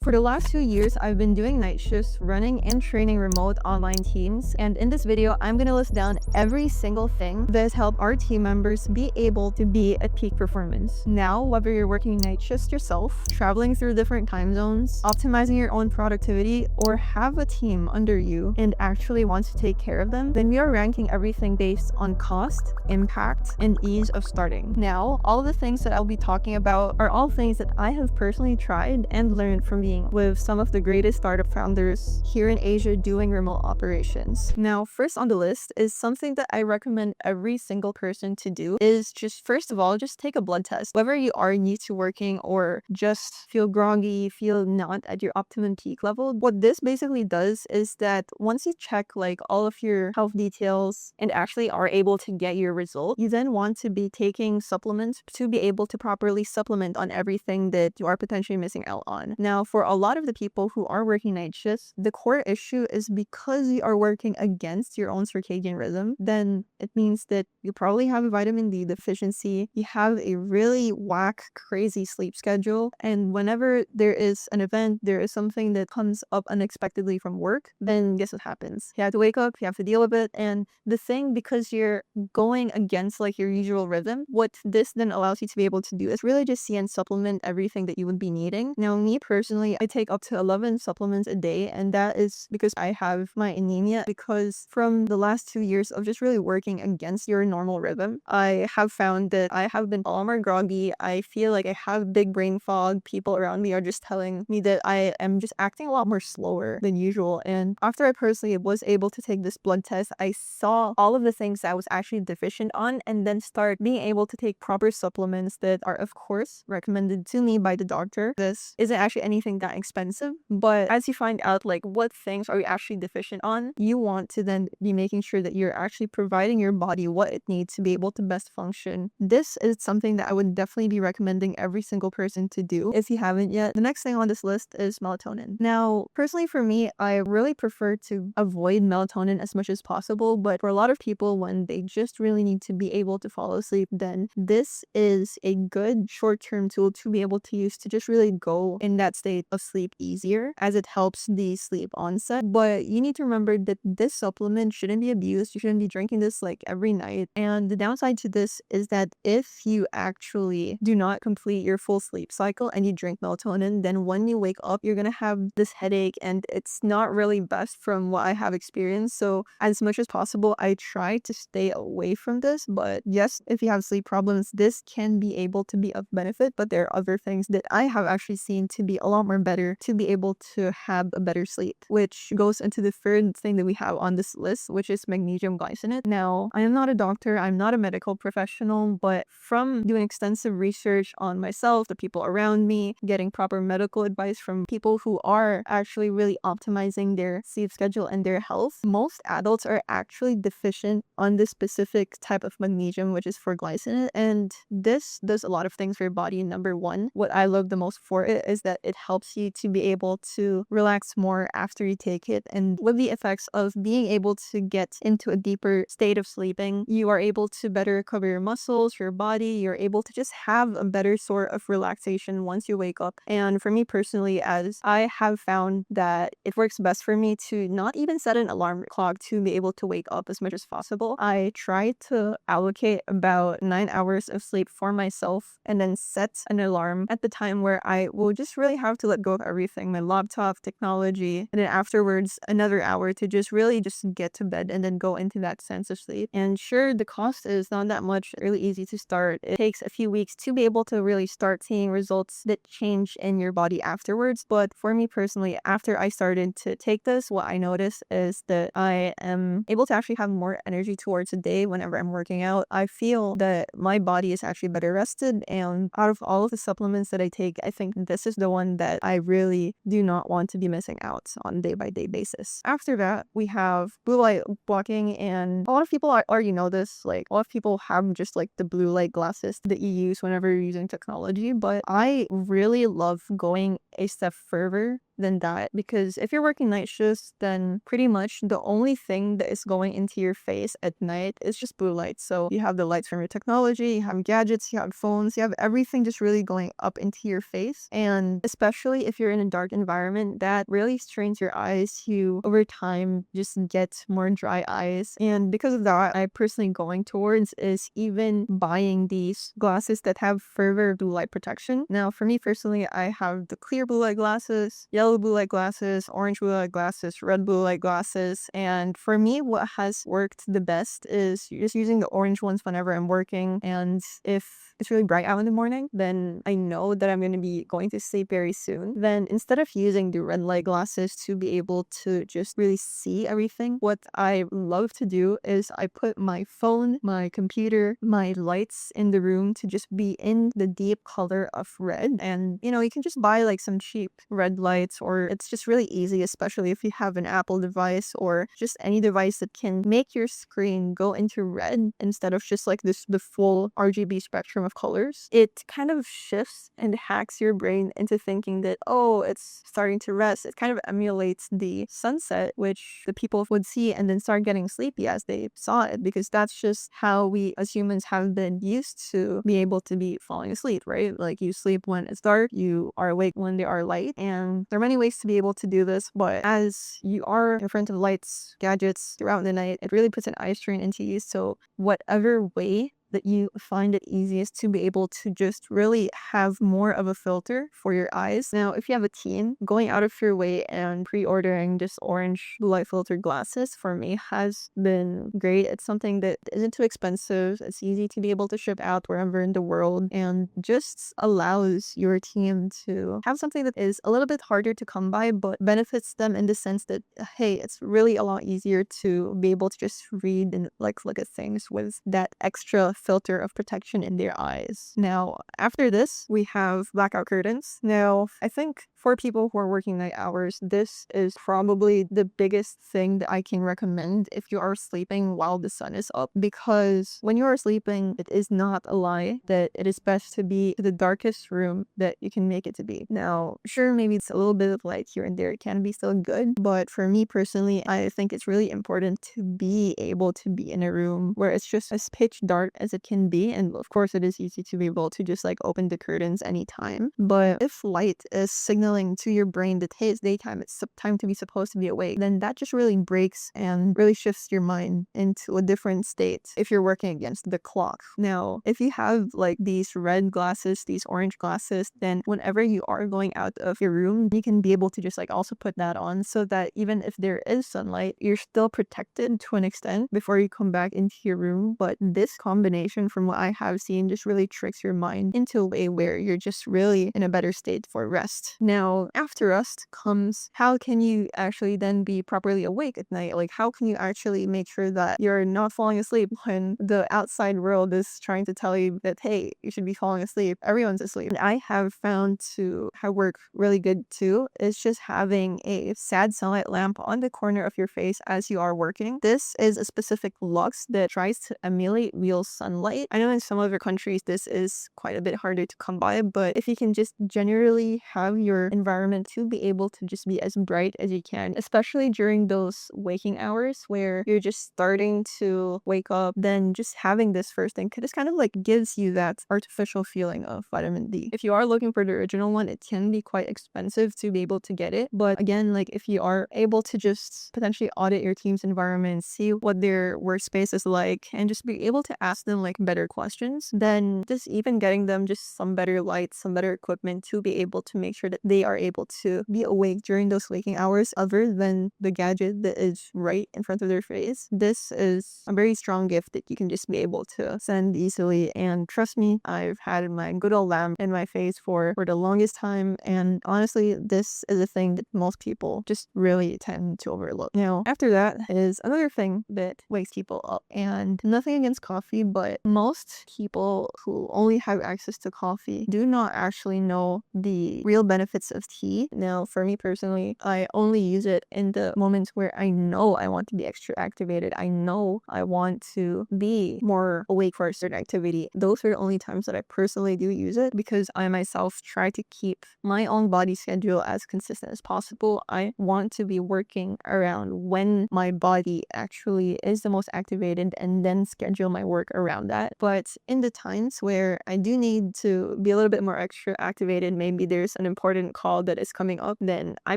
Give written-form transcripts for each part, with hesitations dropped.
For the last 2 years, I've been doing night shifts, running and training remote online teams, and in this video, I'm going to list down every single thing that has helped our team members be able to be at peak performance. Now, whether you're working night shifts yourself, traveling through different time zones, optimizing your own productivity, or have a team under you and actually want to take care of them, then we are ranking everything based on cost, impact, and ease of starting. Now, all of the things that I'll be talking about are all things that I have personally tried and learned from being with some of the greatest startup founders here in Asia doing remote operations. Now, first on the list is something that I recommend every single person to do is just, first of all, just take a blood test. Whether you are new to working or just feel groggy, feel not at your optimum peak level, what this basically does is that once you check like all of your health details and actually are able to get your result, you then want to be taking supplements to be able to properly supplement on everything that you are potentially missing out on. Now, for a lot of the people who are working night shifts, the core issue is because you are working against your own circadian rhythm, then it means that you probably have a vitamin D deficiency, you have a really whack, crazy sleep schedule, and whenever there is an event, there is something that comes up unexpectedly from work, then guess what happens? You have to wake up, you have to deal with it, and the thing, because you're going against like your usual rhythm, what this then allows you to be able to do is really just see and supplement everything that you would be needing. Now, me personally, I take up to 11 supplements a day, and that is because I have my anemia, because from the last 2 years of just really working against your normal rhythm, I have found that I have been a lot more groggy. I feel like I have big brain fog. People around me are just telling me that I am just acting a lot more slower than usual. And after I personally was able to take this blood test, I saw all of the things that I was actually deficient on, and then start being able to take proper supplements that are, of course, recommended to me by the doctor. This isn't actually anything that expensive, but as you find out like what things are you actually deficient on, you want to then be making sure that you're actually providing your body what it needs to be able to best function. This is something that I would definitely be recommending every single person to do if you haven't yet. The next thing on this list is melatonin. Now, personally for me, I really prefer to avoid melatonin as much as possible, but for a lot of people, when they just really need to be able to fall asleep, then this is a good short-term tool to be able to use to just really go in that state of sleep easier, as it helps the sleep onset. But you need to remember that this supplement shouldn't be abused. You shouldn't be drinking this like every night. And the downside to this is that if you actually do not complete your full sleep cycle and you drink melatonin, then when you wake up, you're gonna have this headache, and it's not really best from what I have experienced. So as much as possible, I try to stay away from this. But yes, if you have sleep problems, this can be able to be of benefit, but there are other things that I have actually seen to be a lot more better to be able to have a better sleep, which goes into the third thing that we have on this list, which is magnesium glycinate. Now, I am not a doctor, I'm not a medical professional, but from doing extensive research on myself, the people around me, getting proper medical advice from people who are actually really optimizing their sleep schedule and their health, most adults are actually deficient on this specific type of magnesium, which is for glycinate, and this does a lot of things for your body. Number one, what I love the most for it is that it helps you to be able to relax more after you take it, and with the effects of being able to get into a deeper state of sleeping, you are able to better recover your muscles, your body, you're able to just have a better sort of relaxation once you wake up. And for me personally, as I have found that it works best for me to not even set an alarm clock to be able to wake up as much as possible. I try to allocate about 9 hours of sleep for myself, and then set an alarm at the time where I will just really have to let go of everything, my laptop, technology, and then afterwards another hour to just really just get to bed and then go into that sense of sleep. And sure, the cost is not that much, really easy to start. It takes a few weeks to be able to really start seeing results that change in your body afterwards. But for me personally, after I started to take this, what I noticed is that I am able to actually have more energy towards the day whenever I'm working out. I feel that my body is actually better rested, and out of all of the supplements that I take, I think this is the one that I really do not want to be missing out on a day-by-day basis. After that, we have blue light blocking, and a lot of people already know this. Like, a lot of people have just like the blue light glasses that you use whenever you're using technology, but I really love going a step further than that, because if you're working night shifts, then pretty much the only thing that is going into your face at night is just blue light. So you have the lights from your technology, you have gadgets, you have phones, you have everything just really going up into your face. And especially if you're in a dark environment, that really strains your eyes. You over time just get more dry eyes. And because of that, I personally going towards is even buying these glasses that have further blue light protection. Now, for me personally, I have the clear blue light glasses, yellow blue light glasses, orange blue light glasses, red blue light glasses. And for me, what has worked the best is just using the orange ones whenever I'm working. And if it's really bright out in the morning, then I know that I'm going to be going to sleep very soon. Then instead of using the red light glasses to be able to just really see everything, what I love to do is I put my phone, my computer, my lights in the room to just be in the deep color of red. And you can just buy like some cheap red lights, or it's just really easy, especially if you have an Apple device or just any device that can make your screen go into red instead of just like the full RGB spectrum of colors. It kind of shifts and hacks your brain into thinking that, oh, it's starting to rest. It kind of emulates the sunset, which the people would see and then start getting sleepy as they saw it, because that's just how we as humans have been used to be able to be falling asleep, right? Like you sleep when it's dark, you are awake when they are light, and there are many ways to be able to do this, but as you are in front of lights, gadgets throughout the night, it really puts an eye strain into you. So whatever way that you find it easiest to be able to just really have more of a filter for your eyes. Now, if you have a teen, going out of your way and pre-ordering just orange blue light filtered glasses for me has been great. It's something that isn't too expensive. It's easy to be able to ship out wherever in the world, and just allows your team to have something that is a little bit harder to come by, but benefits them in the sense that, hey, it's really a lot easier to be able to just read and like look at things with that extra filter of protection in their eyes. Now, after this, we have blackout curtains. Now, I think for people who are working night hours, this is probably the biggest thing that I can recommend if you are sleeping while the sun is up, because when you are sleeping, it is not a lie that it is best to be the darkest room that you can make it to be. Now, sure, maybe it's a little bit of light here and there, it can be still good, but for me personally, I think it's really important to be able to be in a room where it's just as pitch dark as it can be. And of course, it is easy to be able to just like open the curtains anytime. But if light is signaling to your brain that, hey, it's daytime, it's time to be supposed to be awake, then that just really breaks and really shifts your mind into a different state if you're working against the clock. Now, if you have like these red glasses, these orange glasses, then whenever you are going out of your room, you can be able to just like also put that on, so that even if there is sunlight, you're still protected to an extent before you come back into your room. But this combination, from what I have seen, just really tricks your mind into a way where you're just really in a better state for rest. Now, after rest comes, how can you actually then be properly awake at night? Like, how can you actually make sure that you're not falling asleep when the outside world is trying to tell you that, hey, you should be falling asleep, everyone's asleep? And I have found to have work really good too is just having a sad sunlight lamp on the corner of your face as you are working. This is a specific lux that tries to emulate real sunlight. I know in some other countries this is quite a bit harder to come by, but if you can just generally have your environment to be able to just be as bright as you can, especially during those waking hours where you're just starting to wake up, then just having this first thing just kind of like gives you that artificial feeling of vitamin D. If you are looking for the original one, it can be quite expensive to be able to get it, but again, like if you are able to just potentially audit your team's environment, see what their workspace is like, and just be able to ask them like better questions, then just even getting them just some better lights, some better equipment to be able to make sure that they are able to be awake during those waking hours other than the gadget that is right in front of their face. This is a very strong gift that you can just be able to send easily, and trust me, I've had my good old lamp in my face for the longest time, and honestly, this is a thing that most people just really tend to overlook. Now, after that is another thing that wakes people up, and nothing against coffee, but most people who only have access to coffee do not actually know the real benefits cups of tea. Now, for me personally, I only use it in the moments where I know I want to be extra activated. I know I want to be more awake for a certain activity. Those are the only times that I personally do use it, because I myself try to keep my own body schedule as consistent as possible. I want to be working around when my body actually is the most activated and then schedule my work around that. But in the times where I do need to be a little bit more extra activated, maybe there's an important call that is coming up, then I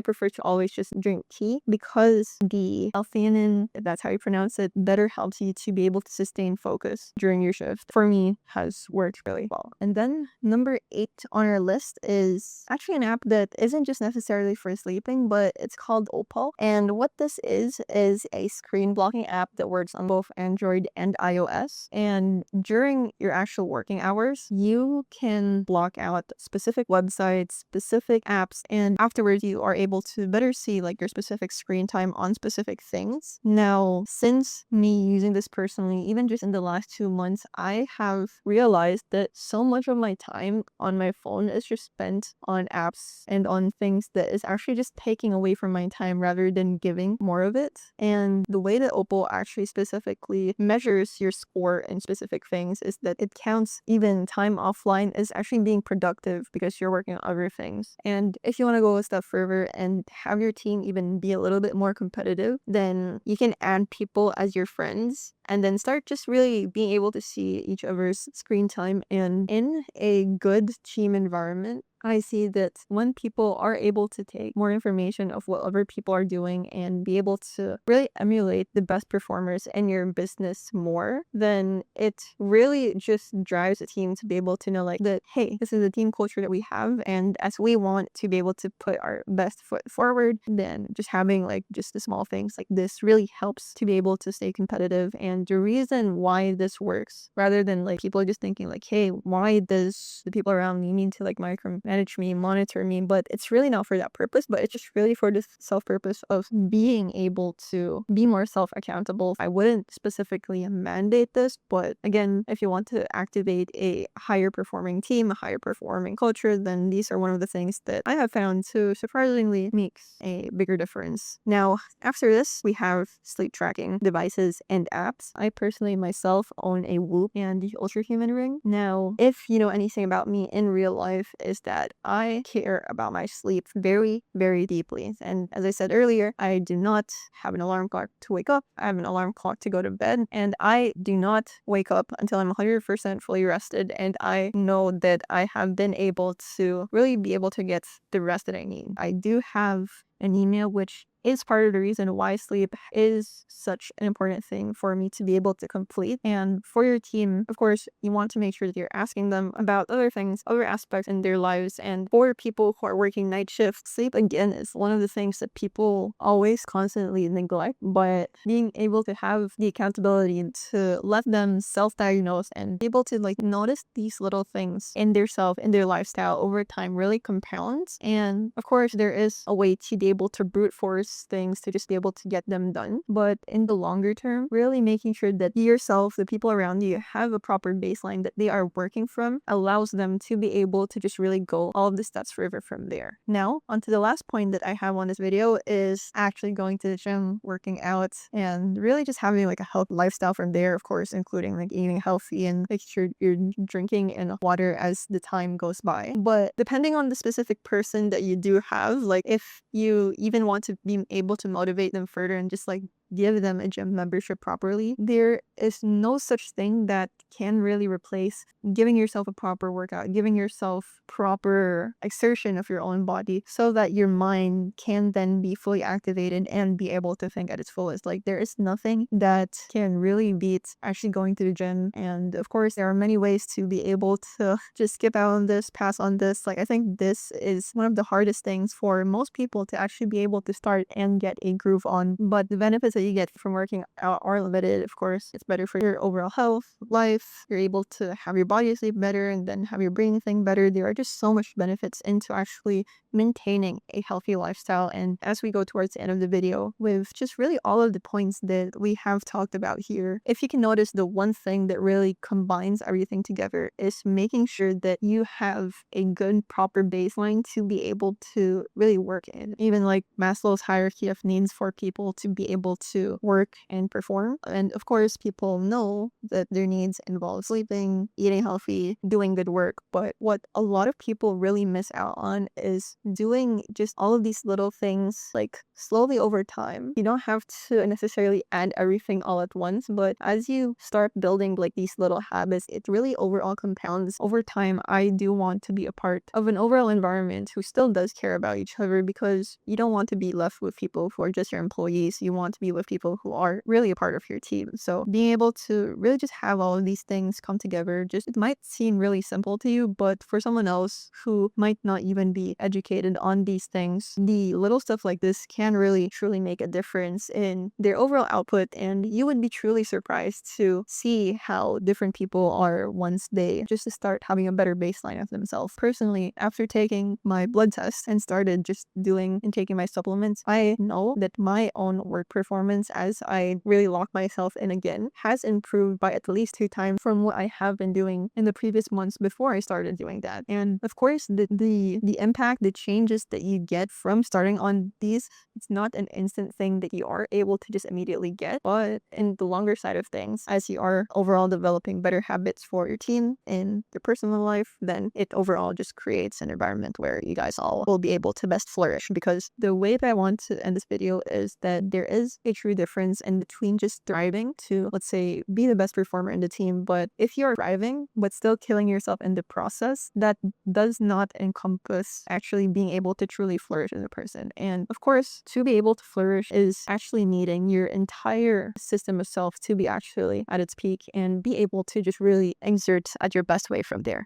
prefer to always just drink tea, because the L-theanine, if that's how you pronounce it, better helps you to be able to sustain focus during your shift. For me, has worked really well. And then number 8 on our list is actually an app that isn't just necessarily for sleeping, but it's called Opal. And what this is a screen blocking app that works on both Android and iOS. And during your actual working hours, you can block out specific websites, specific apps, and afterwards you are able to better see like your specific screen time on specific things. Now, since me using this personally, even just in the last 2 months, I have realized that so much of my time on my phone is just spent on apps and on things that is actually just taking away from my time rather than giving more of it. And the way that Opal actually specifically measures your score in specific things is that it counts even time offline as actually being productive because you're working on other things. And if you want to go a step further and have your team even be a little bit more competitive, then you can add people as your friends and then start just really being able to see each other's screen time. And in a good team environment, I see that when people are able to take more information of what other people are doing and be able to really emulate the best performers in your business more, then it really just drives a team to be able to know like that, hey, this is the team culture that we have. And as we want to be able to put our best foot forward, then just having like just the small things like this really helps to be able to stay competitive. And the reason why this works, rather than like people just thinking like, hey, why does the people around me need to like micromanage me, monitor me, but it's really not for that purpose, but it's just really for the self-purpose of being able to be more self-accountable. I wouldn't specifically mandate this, but again, if you want to activate a higher performing team, a higher performing culture, then these are one of the things that I have found to surprisingly makes a bigger difference. Now, after this, we have sleep tracking devices and apps. I personally myself own a Whoop and the Ultra Human Ring. Now, if you know anything about me in real life, is that I care about my sleep very, very deeply. And as I said earlier, I do not have an alarm clock to wake up. I have an alarm clock to go to bed. And I do not wake up until I'm 100% fully rested. And I know that I have been able to really be able to get the rest that I need. I do have anemia, which is part of the reason why sleep is such an important thing for me to be able to complete. And for your team, of course, you want to make sure that you're asking them about other things, other aspects in their lives. And for people who are working night shifts, sleep again is one of the things that people always constantly neglect. But being able to have the accountability to let them self-diagnose and be able to like notice these little things in their self, in their lifestyle over time really compounds. And of course, there is a way to be able to brute force things to just be able to get them done. But in the longer term, really making sure that yourself, the people around you, have a proper baseline that they are working from allows them to be able to just really go all of the steps further from there. Now, onto the last point that I have on this video is actually going to the gym, working out, and really just having like a healthy lifestyle from there, of course, including like eating healthy and making sure you're drinking enough water as the time goes by. But depending on the specific person that you do have, like if you even want to be able to motivate them further and just like give them a gym membership properly, there is no such thing that can really replace giving yourself a proper workout, giving yourself proper exertion of your own body so that your mind can then be fully activated and be able to think at its fullest. Like there is nothing that can really beat actually going to the gym. And of course, there are many ways to be able to just skip out on this, pass on this. Like I think this is one of the hardest things for most people to actually be able to start and get a groove on. But the benefits that that you get from working out are limited. Of course, it's better for your overall health, life. You're able to have your body sleep better and then have your brain think better. There are just so much benefits into actually maintaining a healthy lifestyle. And as we go towards the end of the video with just really all of the points that we have talked about here, if you can notice, the one thing that really combines everything together is making sure that you have a good proper baseline to be able to really work in. Even like Maslow's hierarchy of needs for people to be able to work and perform. And of course, people know that their needs involve sleeping, eating healthy, doing good work. But what a lot of people really miss out on is doing just all of these little things like slowly over time. You don't have to necessarily add everything all at once, but as you start building like these little habits, it really overall compounds over time. I do want to be a part of an overall environment who still does care about each other, because you don't want to be left with people who are just your employees. You want to be with people who are really a part of your team. So being able to really just have all of these things come together, just it might seem really simple to you, but for someone else who might not even be educated on these things, the little stuff like this can really truly make a difference in their overall output. And you would be truly surprised to see how different people are once they just start having a better baseline of themselves. Personally, after taking my blood test and started just doing and taking my supplements, I know that my own work performance, as I really lock myself in again, has improved by at least 2 times from what I have been doing in the previous months before I started doing that. And of course, the impact, the changes that you get from starting on these, it's not an instant thing that you are able to just immediately get, but in the longer side of things, as you are overall developing better habits for your team in your personal life, then it overall just creates an environment where you guys all will be able to best flourish. Because the way that I want to end this video is that there is a true difference in between just thriving to, let's say, be the best performer in the team. But if you're thriving but still killing yourself in the process, that does not encompass actually being able to truly flourish as a person. And of course, to be able to flourish is actually needing your entire system of self to be actually at its peak and be able to just really exert at your best way from there.